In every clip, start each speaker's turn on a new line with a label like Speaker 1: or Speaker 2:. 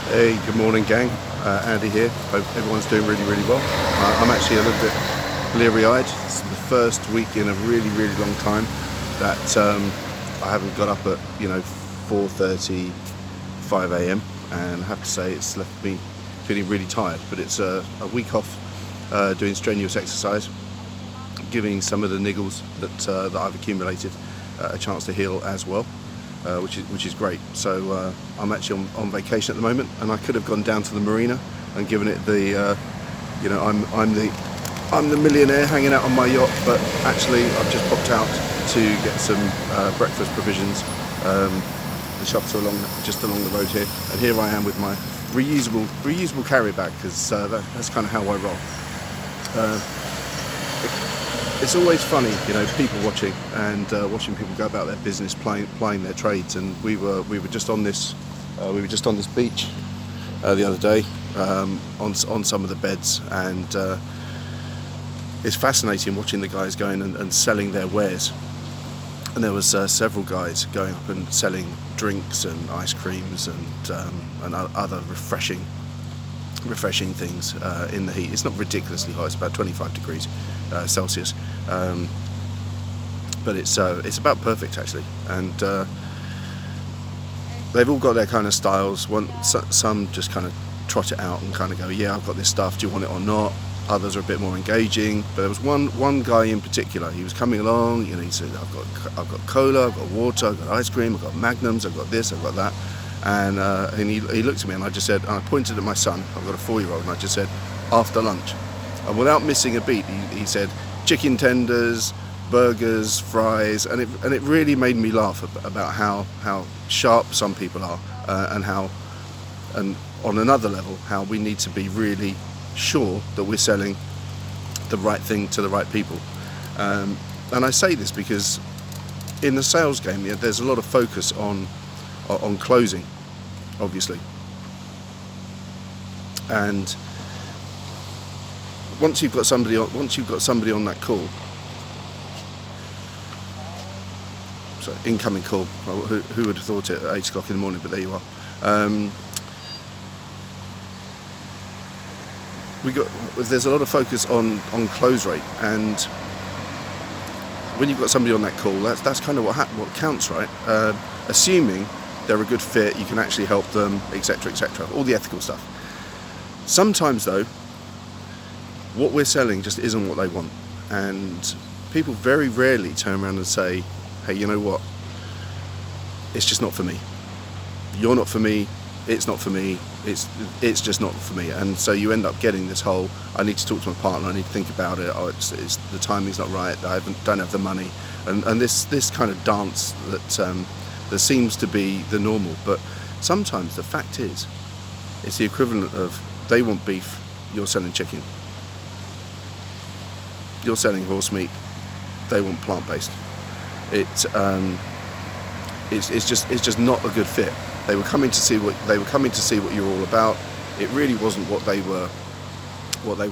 Speaker 1: Hey, good morning, gang. Andy here. Hope everyone's doing really, really well. I'm actually a little bit bleary-eyed. It's the first week in a really, really long time that I haven't got up at 4:30, 5 a.m. and I have to say it's left me feeling really tired. But it's a week off doing strenuous exercise, giving some of the niggles that I've accumulated a chance to heal as well. Which is great. So I'm actually on vacation at the moment, and I could have gone down to the marina and given it the, I'm the millionaire hanging out on my yacht. But actually, I've just popped out to get some breakfast provisions. The shops are just along the road here, and here I am with my reusable carry bag because that's kind of how I roll. It's always funny, people watching and watching people go about their business, plying their trades. And we were just on this beach the other day on some of the beds, and it's fascinating watching the guys going and selling their wares. And there was several guys going up and selling drinks and ice creams and other refreshing things in the heat. It's not ridiculously hot. It's about 25 degrees Celsius, but it's about perfect actually. And they've all got their kind of styles. Some just kind of trot it out and kind of go, yeah, I've got this stuff, do you want it or not? Others are a bit more engaging. But there was one guy in particular. He was coming along, he said, I've got cola, I've got water, I've got ice cream, I've got magnums, I've got this, I've got that. And he looked at me, and I just said, and I pointed at my son, I've got a 4-year-old, and I just said, after lunch. And without missing a beat, he said, chicken tenders, burgers, fries, and it really made me laugh about how sharp some people are, and on another level, how we need to be really sure that we're selling the right thing to the right people. And I say this because in the sales game, there's a lot of focus on closing, obviously, and once you've got somebody on that call, so incoming call. Well, who would have thought it at 8 o'clock in the morning? But there you are. There's a lot of focus on close rate, and when you've got somebody on that call, that's kind of what counts, right? Assuming they're a good fit, you can actually help them, etc., etc. All the ethical stuff. Sometimes, though, what we're selling just isn't what they want, and people very rarely turn around and say, "Hey, you know what? It's just not for me. You're not for me. It's not for me. It's just not for me." And so you end up getting this whole, I need to talk to my partner, I need to think about it, oh, it's the timing's not right, don't have the money, and this kind of dance that seems to be the normal. But sometimes the fact is, it's the equivalent of, they want beef, you're selling chicken. You're selling horse meat, they want plant-based. It's just not a good fit. They were coming to see what you're all about. It really wasn't what they were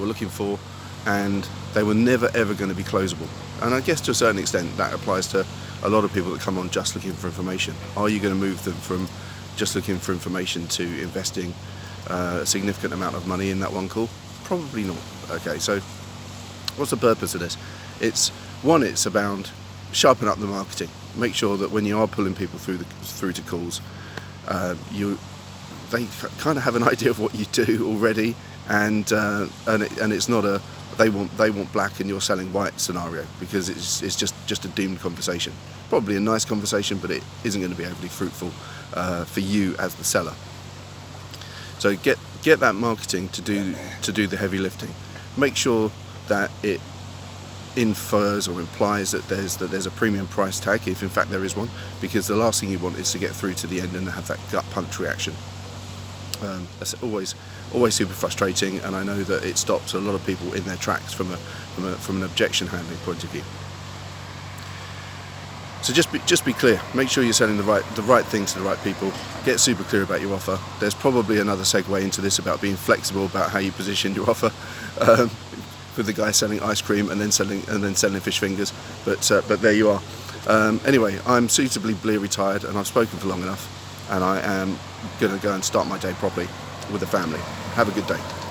Speaker 1: looking for, and they were never ever going to be closable. And I guess to a certain extent that applies to a lot of people that come on just looking for information. Are you going to move them from just looking for information to investing a significant amount of money in that one call? Probably not. Okay, so what's the purpose of this? It's about sharpen up the marketing. Make sure that when you are pulling people through to calls, they kind of have an idea of what you do already, and it's not a they want black and you're selling white scenario, because it's just a doomed conversation. Probably a nice conversation, but it isn't going to be overly fruitful for you as the seller. So get that marketing to do the heavy lifting. Make sure that it infers or implies that there's a premium price tag, if in fact there is one, because the last thing you want is to get through to the end and have that gut punch reaction. That's always super frustrating, and I know that it stops a lot of people in their tracks from an objection handling point of view. So just be clear. Make sure you're selling the right thing to the right people. Get super clear about your offer. There's probably another segue into this about being flexible about how you position your offer. With the guy selling ice cream and then selling fish fingers, but there you are. Anyway, I'm suitably bleary tired, and I've spoken for long enough. and I am going to go and start my day properly with the family. Have a good day.